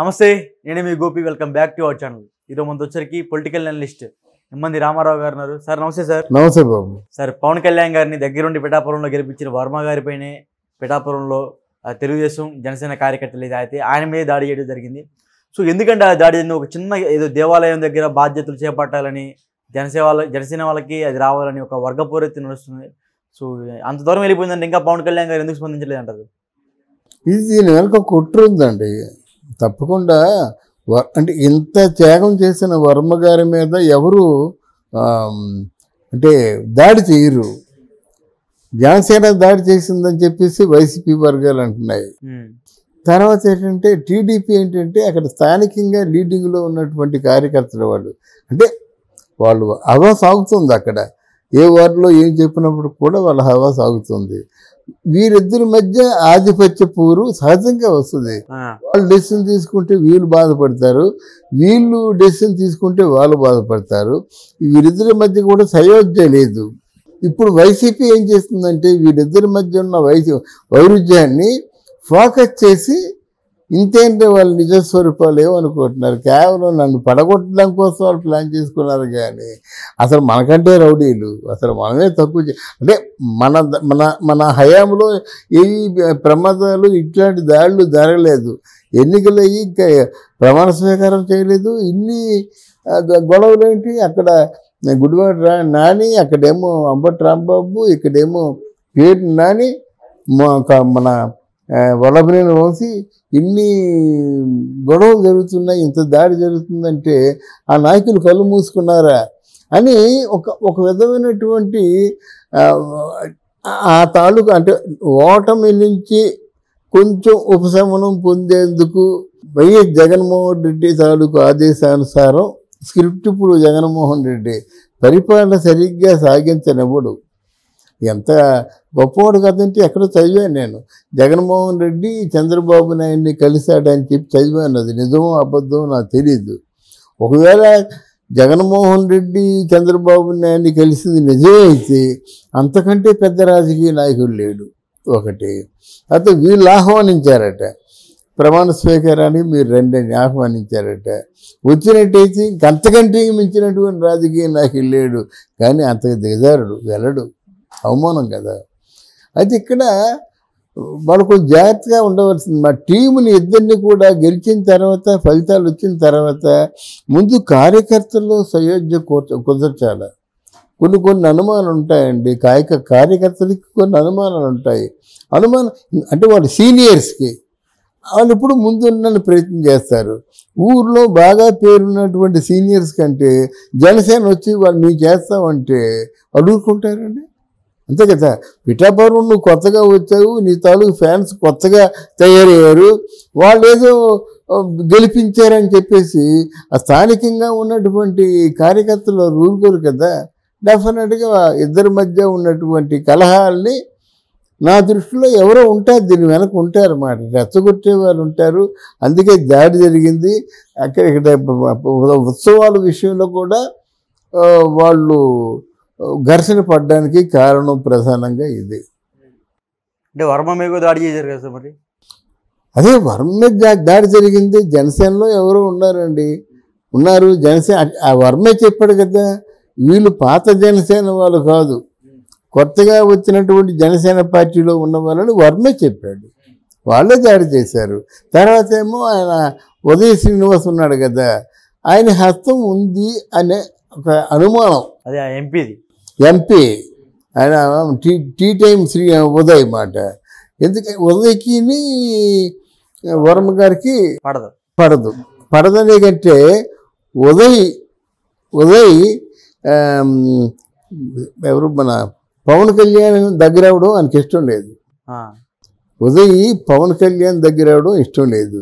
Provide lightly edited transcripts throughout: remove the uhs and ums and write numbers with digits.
నమస్తే, నేను మీ Gopi. Welcome back to our channel. ఈరోజు మనతో వచ్చరికి పొలిటికల్ అనలిస్ట్ నిమ్మంది రామారావు గారు ఉన్నారు. సార్ నమస్తే. సార్ నమస్తే బాబు. సార్, పవన్ కళ్యాణ్ గారిని దగ్గరుండి పిఠాపురంలో గెలిపించిన వర్మ గారిపైనే పిఠాపురంలో తెలుగుదేశం జనసేన కార్యకర్తలు అయితే ఆయన మీద దాడి చేయడం జరిగింది. సో ఎందుకంటే ఆ దాడి ఒక చిన్న ఏదో దేవాలయం దగ్గర బాధ్యతలు చేపట్టాలని జనసేన వాళ్ళకి అది రావాలని ఒక వర్గపూరిత నడుస్తుంది. సో అంత దూరం వెళ్ళిపోయిందంటే ఇంకా పవన్ కళ్యాణ్ గారు ఎందుకు స్పందించలేదు అంటారు? ఇది దీని వెనక కుట్ర ఉందండి తప్పకుండా. అంటే ఇంత త్యాగం చేసిన వర్మ గారి మీద ఎవరు అంటే దాడి చేయరు. జనసేన దాడి చేసిందని చెప్పేసి వైసీపీ వర్గాలు అంటున్నాయి. తర్వాత ఏంటంటే టీడీపీ ఏంటంటే అక్కడ స్థానికంగా లీడింగ్లో ఉన్నటువంటి కార్యకర్తలు వాళ్ళు హవా సాగుతుంది. అక్కడ ఏ వార్డులో ఏం చెప్పినప్పుడు కూడా వాళ్ళ హవా సాగుతుంది. వీరిద్దరి మధ్య ఆధిపత్య పూరు సహజంగా వస్తుంది. వాళ్ళు డెసిషన్ తీసుకుంటే వీళ్ళు బాధపడతారు, వీళ్ళు డెసిషన్ తీసుకుంటే వాళ్ళు బాధపడతారు. వీరిద్దరి మధ్య కూడా సయోధ్య లేదు. ఇప్పుడు వైసీపీ ఏం చేస్తుందంటే వీరిద్దరి మధ్య ఉన్న వైరుధ్యాన్ని ఫోకస్ చేసి ఇంతేంటే వాళ్ళు నిజస్వరూపాలు ఏమనుకుంటున్నారు, కేవలం నన్ను పడగొట్టడం కోసం వాళ్ళు ప్లాన్ చేసుకున్నారు. కానీ అసలు మనకంటే రౌడీలు, అసలు మనమే తక్కువ అంటే మన మన మన హయాంలో ఏ ప్రమాదాలు ఇట్లాంటి దాడులు జరగలేదు. ఎన్నికలు అయ్యి ఇంకా ప్రమాణ స్వీకారం చేయలేదు. ఇన్ని గొడవలు ఏంటి? అక్కడ గుడివాడ నాని, అక్కడేమో అంబటి రాంబాబు, ఇక్కడేమో పేరు నాని, మన వల్లభనేని వంశీ, ఇన్ని గొడవలు జరుగుతున్నాయి, ఇంత దాడి జరుగుతుందంటే ఆ నాయకులు కళ్ళు మూసుకున్నారా అని ఒక విధమైనటువంటి ఆ తాలూకు అంటే ఓటమి నుంచి కొంచెం ఉపశమనం పొందేందుకు వైఎస్ జగన్మోహన్ రెడ్డి తాలూకు ఆదేశానుసారం స్క్రిప్ట్ ఇప్పుడు జగన్మోహన్ రెడ్డి పరిపాలన సరిగ్గా సాగించనివ్వడు. ఎంత గొప్పవాడు కదంటే ఎక్కడో చదివాను నేను. జగన్మోహన్ రెడ్డి చంద్రబాబు నాయుడిని కలిశాడని చెప్పి చదివాను. అది నిజమో అబద్ధమో నాకు తెలియదు. ఒకవేళ జగన్మోహన్ రెడ్డి చంద్రబాబు నాయుడిని కలిసింది నిజమే అయితే అంతకంటే పెద్ద రాజకీయ నాయకుడు లేడు. ఒకటి అయితే వీళ్ళు ఆహ్వానించారట, ప్రమాణ స్వీకారాన్ని మీరు రెండని ఆహ్వానించారట. వచ్చినట్టయితే ఇంకంతకంటే మించినటువంటి రాజకీయ నాయకుడు లేడు. కానీ అంతకు దిగజారుడు, వెళ్ళడు. అవమానం కదా. అయితే ఇక్కడ వాళ్ళు కొంచెం జాగ్రత్తగా ఉండవలసింది. మా టీముని ఇద్దరిని కూడా గెలిచిన తర్వాత, ఫలితాలు వచ్చిన తర్వాత ముందు కార్యకర్తల్లో సయోధ్య కుదర్చాలి. కొన్ని అనుమానాలు ఉంటాయండి. కార్యకర్తలకి కొన్ని అనుమానాలు ఉంటాయి. అనుమానం అంటే వాళ్ళు సీనియర్స్కి వాళ్ళు ఇప్పుడు ముందున్న ప్రయత్నం చేస్తారు. ఊర్లో బాగా పేరున్నటువంటి సీనియర్స్ కంటే జనసేన వచ్చి వాళ్ళు నువ్వు చేస్తావంటే అడుగుకుంటారండి. అంతే కదా. పిఠాపురం నువ్వు కొత్తగా వచ్చావు, నీ తాలూకు ఫ్యాన్స్ కొత్తగా తయారయ్యారు, వాళ్ళు ఏదో గెలిపించారని చెప్పేసి ఆ స్థానికంగా ఉన్నటువంటి కార్యకర్తలు ఊరుకోరు కదా. డెఫినెట్గా ఇద్దరి మధ్య ఉన్నటువంటి కలహాలని నా దృష్టిలో ఎవరో ఉంటారు, దీని వెనక ఉంటారన్నమాట, రెచ్చగొట్టే వాళ్ళు ఉంటారు. అందుకే దాడి జరిగింది. ఇక్కడ ఉత్సవాల విషయంలో కూడా వాళ్ళు ఘర్షణ పడడానికి కారణం ప్రధానంగా ఇది. అంటే వర్మ మీద దాడి చేశారు కదా మరి. అదే వర్మ మీద దాడి జరిగింది. జనసేనలో ఎవరో ఉన్నారు. జనసేన ఆ వర్మే చెప్పాడు కదా, వీళ్ళు పాత జనసేన వాళ్ళు కాదు, కొత్తగా వచ్చినటువంటి జనసేన పార్టీలో ఉన్న వాళ్ళని వర్మే చెప్పాడు. వాళ్ళే దాడి చేశారు. తర్వాత ఏమో ఆయన ఉదయ శ్రీనివాస్ ఉన్నాడు కదా, ఆయన హస్తం ఉంది అనే ఒక అనుమానం. అదే ఎంపీ ఆయన టీ టైం శ్రీ ఉదయ్ మాట. ఎందుకంటే ఉదయ్కి వర్మ గారికి పడదనే కంటే ఉదయ్ ఎవరు మన పవన్ కళ్యాణ్ దగ్గర అవడం ఆయనకి ఇష్టం లేదు. ఉదయ్ పవన్ కళ్యాణ్ దగ్గర అవడం ఇష్టం లేదు.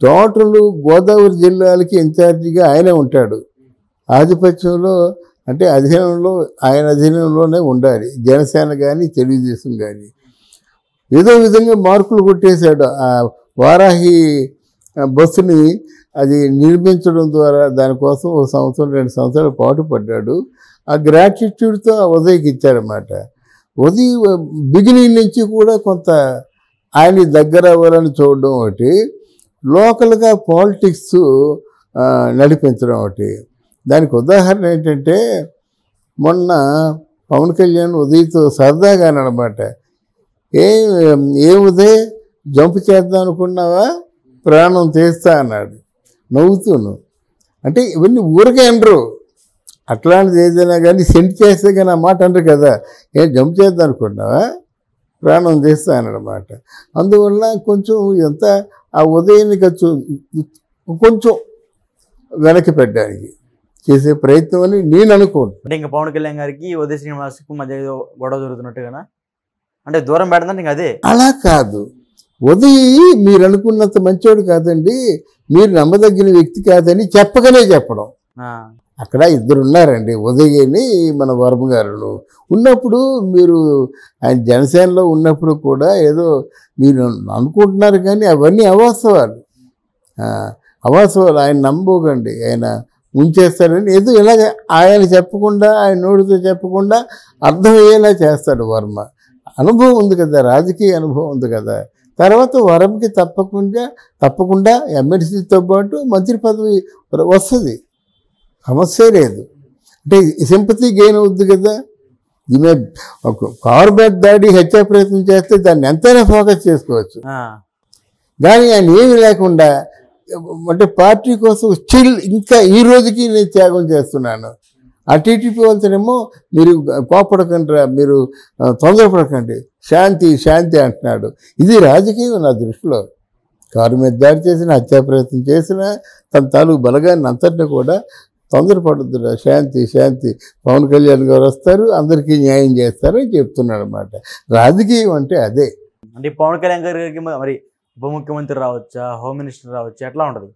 టోటల్ గోదావరి జిల్లాలకి ఇన్ఛార్జిగా ఆయనే ఉంటాడు. ఆధిపత్యంలో అంటే ఆయన అధీనంలోనే ఉండాలి జనసేన కానీ తెలుగుదేశం కానీ. ఏదో విధంగా మార్కులు కొట్టేశాడు. ఆ వారాహి బస్సుని అది నిర్మించడం ద్వారా దానికోసం 1 సంవత్సరం 2 సంవత్సరాల పాటు పడ్డాడు. ఆ గ్రాటిట్యూడ్తో ఉదయ్కి ఇచ్చాడనమాట. ఉదయ్ బిగినింగ్ నుంచి కూడా కొంత ఆయన దగ్గర అవ్వాలని చూడడం ఒకటి, లోకల్గా పాలిటిక్స్ నడిపించడం ఒకటి. దానికి ఉదాహరణ ఏంటంటే మొన్న పవన్ కళ్యాణ్ ఉదయ్తో సరదాగా అనమాట, ఏ ఉదయ్ జంప్ చేద్దాం అనుకున్నావా, ప్రాణం తీస్తా అన్నాడు నవ్వుతూను. అంటే ఇవన్నీ ఊరికే అనరు, అట్లాంటిది ఏదైనా కానీ సెండ్ చేస్తే కానీ ఆ మాట అనరు కదా. ఏం జంప్ చేద్దాం అనుకున్నావా, ప్రాణం తీస్తా అన్నమాట. అందువల్ల కొంచెం ఎంత ఆ ఉదయాన్ని కొంచెం వెనక్కి పెట్టడానికి చేసే ప్రయత్నం అని నేను అనుకుంటున్నాను. అంటే ఇంకా పవన్ కళ్యాణ్ గారికి ఉదయ్ శ్రీనివాస్కి మధ్య ఏదో గొడవ జరుగుతున్నట్టుగా, అంటే దూరం పెడదంటే ఇంకా అదే. అలా కాదు, ఉదయ్ మీరు అనుకున్నంత మంచోడు కాదండి, మీరు నమ్మదగిన వ్యక్తి కాదని చెప్పగానే చెప్పడం. అక్కడ ఇద్దరు ఉన్నారండి, ఉదయ్ అని మన వర్మ గారు ఉన్నప్పుడు, మీరు ఆయన జనసేనలో ఉన్నప్పుడు కూడా ఏదో మీరు అనుకుంటున్నారు కానీ అవన్నీ అవాస్తవాలు. ఆయన నమ్మకండి, ఆయన ముంచేస్తాడని ఏదో ఇలాగ ఆయన చెప్పకుండా, ఆయన నోటితో చెప్పకుండా అర్థమయ్యేలా చేస్తాడు వర్మ. అనుభవం ఉంది కదా, రాజకీయ అనుభవం ఉంది కదా. తర్వాత వరంకి తప్పకుండా ఎమ్మెల్సీతో పాటు మంత్రి పదవి వస్తుంది, సమస్య లేదు. అంటే సింపతి గెయిన్ అవుద్ది కదా. ఈమె కార్బెట్ దాడి హత్యా ప్రయత్నం చేస్తే దాన్ని ఎంతైనా ఫోకస్ చేసుకోవచ్చు. కానీ ఆయన ఏమి లేకుండా, అంటే పార్టీ కోసం స్టిల్ ఇంకా ఈ రోజుకి నేను త్యాగం చేస్తున్నాను. ఆ టీడీపీ వాళ్ళతోనేమో మీరు కోపడకండి, మీరు తొందరపడకండి, శాంతి అంటున్నాడు. ఇది రాజకీయం నా దృష్టిలో. కారు మీద దాడి చేసిన, హత్యా ప్రయత్నం చేసిన తన తాలూకు బలగాన్ని అంతటిని కూడా తొందరపడద్దు, శాంతి, పవన్ కళ్యాణ్ గారు వస్తారు, అందరికీ న్యాయం చేస్తారు అని చెప్తున్నాడు అనమాట. రాజకీయం అంటే అదే. అంటే పవన్ కళ్యాణ్ గారికి మరి ఉప ముఖ్యమంత్రి రావచ్చా, హోమ్ మినిస్టర్ రావచ్చా, ఎట్లా ఉంటుంది?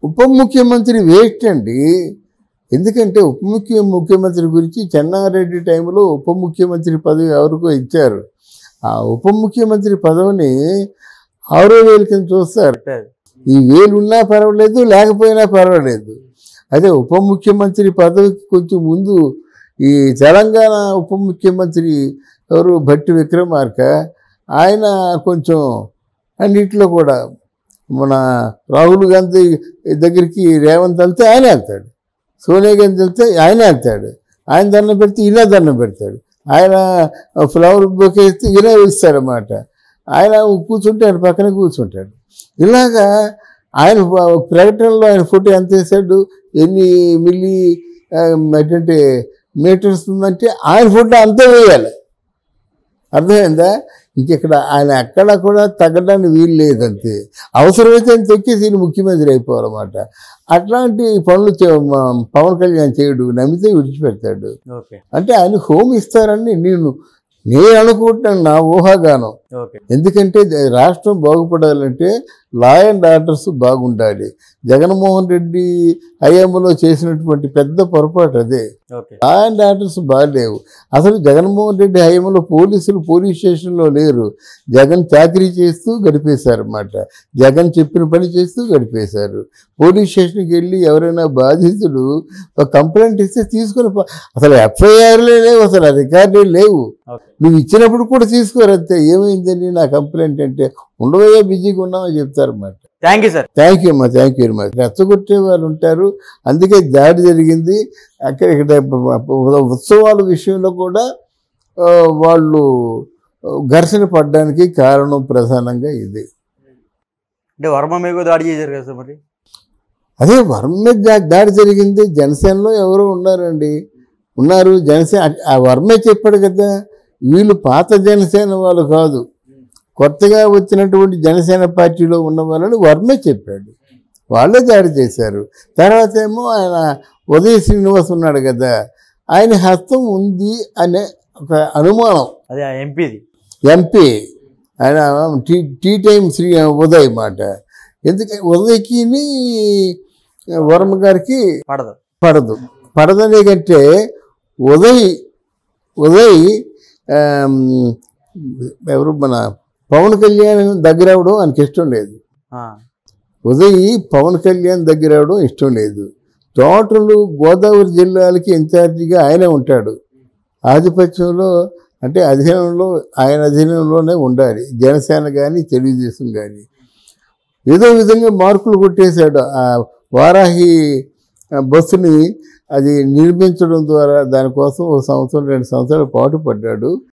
ఉప ముఖ్యమంత్రి వేస్ట్ అండి. ఎందుకంటే ముఖ్యమంత్రి గురించి చెన్నారెడ్డి టైంలో ఉప ముఖ్యమంత్రి పదవి ఎవరికో ఇచ్చారు. ఆ ఉప ముఖ్యమంత్రి పదవిని 6,000 కింద చూస్తారు. ఈ 1,000 ఉన్నా పర్వాలేదు, లేకపోయినా పర్వాలేదు. అదే ఉప ముఖ్యమంత్రి పదవికి కొంచెం ముందు ఈ తెలంగాణ ఉప ముఖ్యమంత్రి ఎవరు, భట్టి విక్రమార్క, ఆయన కొంచెం అన్నింటిలో కూడా మన రాహుల్ గాంధీ దగ్గరికి రేవంత్ వెళ్తే ఆయన వెళ్తాడు, సోనియా గాంధీ వెళ్తే ఆయన వెళ్తాడు, ఆయన దండం పెడితే ఈయన దండం పెడతాడు, ఆయన ఫ్లవర్ బొకే ఇస్తే ఈయన ఇస్తారన్నమాట, ఆయన కూర్చుంటే ఆయన పక్కన కూర్చుంటాడు. ఇలాగా ఆయన ప్రకటనలో ఆయన ఫోటో ఎంత వేసాడు, ఎన్ని మిల్లీ అంటే మీటర్స్ ఉందంటే ఆయన ఫోటో అంతే వేయాలి. అర్థమైందా? ఇంకెక్కడ ఆయన ఎక్కడ కూడా తగ్గడానికి వీలు లేదంతే. అవసరమైతే ఆయన తొక్కేసి ఈయన ముఖ్యమంత్రి అయిపోవాలన్నమాట. అట్లాంటి పనులు పవన్ కళ్యాణ్ చేయడు, నమ్మితే విడిచిపెడతాడు. అంటే ఆయన హోమ్ ఇస్తారని నేను అనుకుంటున్నాను, నా ఊహాగానం. ఎందుకంటే రాష్ట్రం బాగుపడాలంటే లా అండ్ ఆర్డర్స్ బాగుండాలి. జగన్మోహన్ రెడ్డి హయాంలో చేసినటువంటి పెద్ద పొరపాటు అదే. లా అండ్ ఆర్డర్స్ బాగాలేవు. అసలు జగన్మోహన్ రెడ్డి హయాంలో పోలీసులు పోలీస్ స్టేషన్లో లేరు, జగన్ చాకరీ చేస్తూ గడిపేశారు అన్నమాట. జగన్ చెప్పిన పని చేస్తూ గడిపేశారు. పోలీస్ స్టేషన్కి వెళ్ళి ఎవరైనా బాధితుడు ఒక కంప్లైంట్ ఇస్తే తీసుకుని, అసలు ఎఫ్ఐఆర్లే లేవు, అసలు రికార్డులే లేవు. నువ్వు ఇచ్చినప్పుడు కూడా తీసుకోరంతే. ఏమైందని నా కంప్లైంట్ అంటే, ఉండవయ్యా బిజీగా ఉన్నామని చెప్తారన్నమాట. Thank you sir. Thank you అమ్మా, థ్యాంక్ యూ వెరీ మచ్. రెచ్చగొట్టే వాళ్ళు ఉంటారు, అందుకే దాడి జరిగింది. ఇక్కడ ఉత్సవాల విషయంలో కూడా వాళ్ళు ఘర్షణ పడడానికి కారణం ప్రధానంగా ఇది. అంటే వర్మ మీద దాడి చేశారు కదా సార్, మరి అదే వర్మ మీద దాడి జరిగింది. జనసేనలో ఎవరో ఉన్నారు జనసేన, ఆ వర్మే చెప్పాడు కదా, వీళ్ళు పాత జనసేన వాళ్ళు కాదు, కొత్తగా వచ్చినటువంటి జనసేన పార్టీలో ఉన్న వాళ్ళని వర్మే చెప్పాడు, వాళ్ళే దాడి చేశారు. తర్వాత ఏమో ఆయన ఉదయ్ శ్రీనివాస్ ఉన్నాడు కదా, ఆయన హస్తం ఉంది అనే ఒక అనుమానం. అదే ఎంపీ ఆయన టీ టైం ఉదయ్ మాట. ఎందుకంటే ఉదయ్కి వర్మ గారికి పడదనే కంటే ఉదయ్ ఎవరు మన పవన్ కళ్యాణ్ దగ్గర అవడం ఆయనకి ఇష్టం లేదు. ఉదయ్ పవన్ కళ్యాణ్ దగ్గర అవడం ఇష్టం లేదు. టోటల్ గోదావరి జిల్లాలకి ఇన్ఛార్జిగా ఆయనే ఉంటాడు. ఆధిపత్యంలో అంటే ఆయన అధీనంలోనే ఉండాలి, జనసేన కానీ తెలుగుదేశం కానీ. ఏదో విధంగా మార్కులు కొట్టేశాడు. ఆ వారాహి బస్సుని అది నిర్మించడం ద్వారా దానికోసం 1 సంవత్సరం 2 సంవత్సరాలు పాటు పడ్డాడు.